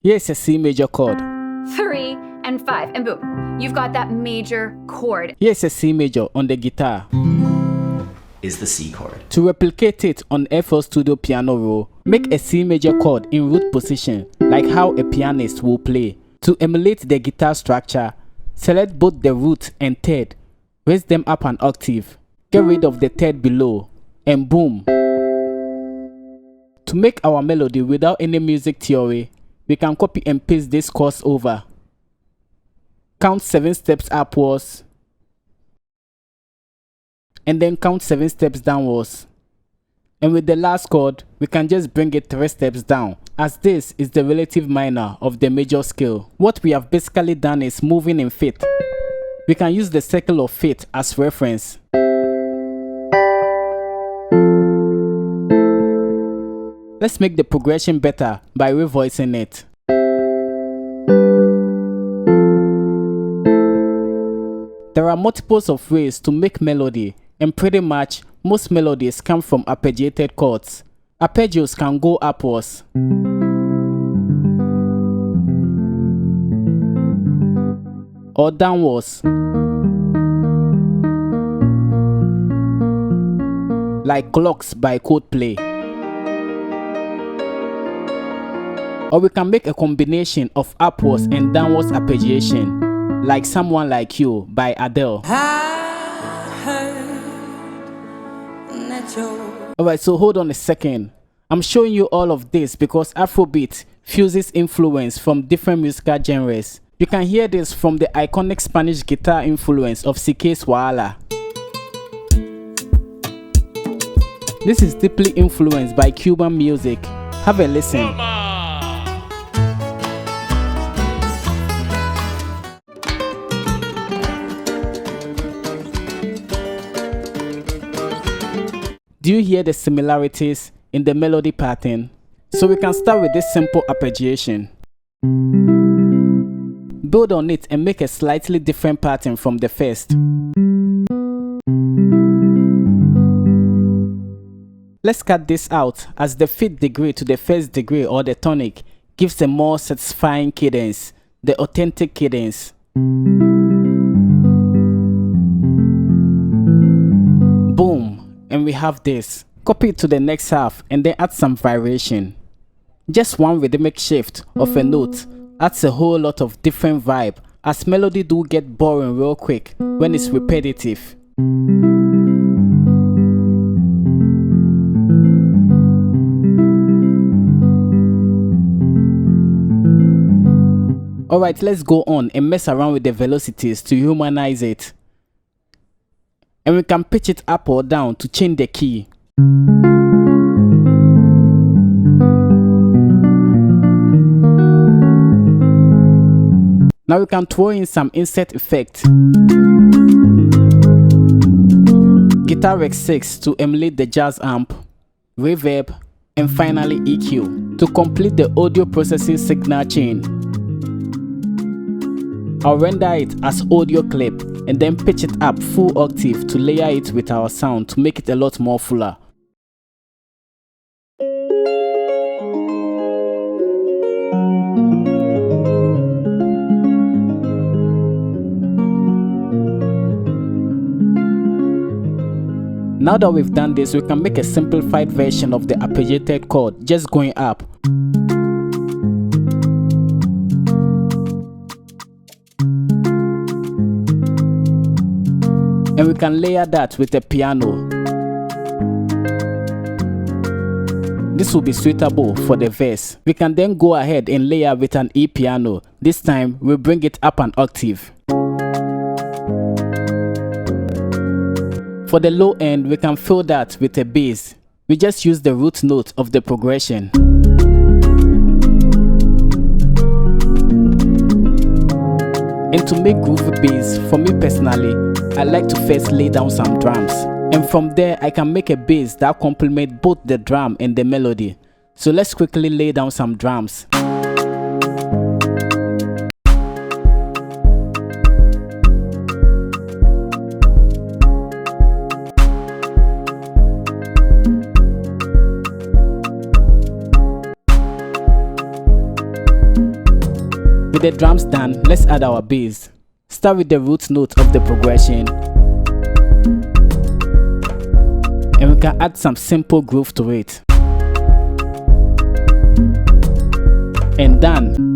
Here's a C major chord. 3 and 5, and boom, you've got that major chord. Here's a C major on the guitar. Is the C chord. To replicate it on FL Studio piano roll, make a C major chord in root position, like how a pianist will play. To emulate the guitar structure, select both the root and third, raise them up an octave, get rid of the third below, and boom. To make our melody without any music theory, we can copy and paste this chords over. Count 7 steps upwards, and then count 7 steps downwards. And with the last chord, we can just bring it 3 steps down, as this is the relative minor of the major scale. What we have basically done is moving in fifth. We can use the circle of fifth as reference. Let's make the progression better by revoicing it. There are multiples of ways to make melody, and pretty much most melodies come from arpeggiated chords. Arpeggios can go upwards, or downwards, like Clocks by Coldplay. Or we can make a combination of upwards and downwards arpeggiation, like Someone Like You by Adele. Alright, so hold on a second. I'm showing you all of this because Afrobeat fuses influence from different musical genres. You can hear this from the iconic Spanish guitar influence of CK's Wahala. This is deeply influenced by Cuban music. Have a listen. Do you hear the similarities in the melody pattern? So we can start with this simple arpeggiation. Build on it and make a slightly different pattern from the first. Let's cut this out, as the fifth degree to the first degree or the tonic gives a more satisfying cadence, the authentic cadence. Boom. And we have this. Copy it to the next half and then add some variation. Just one rhythmic shift of a note adds a whole lot of different vibe, as melody do get boring real quick when it's repetitive. Alright, let's go on and mess around with the velocities to humanize it. And we can pitch it up or down to change the key. Now we can throw in some insert effect. Guitar X6 to emulate the jazz amp, reverb, and finally EQ to complete the audio processing signal chain. I'll render it as audio clip and then pitch it up full octave to layer it with our sound to make it a lot more fuller. Now that we've done this, we can make a simplified version of the arpeggiated chord just going up. And we can layer that with a piano. This will be suitable for the verse. We can then go ahead and layer with an E piano. This time we'll bring it up an octave. For the low end, we can fill that with a bass. We just use the root note of the progression. And to make groovy bass, for me personally, I like to first lay down some drums. And from there, I can make a bass that complements both the drum and the melody. So let's quickly lay down some drums. With the drums done, let's add our bass. Start with the root note of the progression. And we can add some simple groove to it. And done.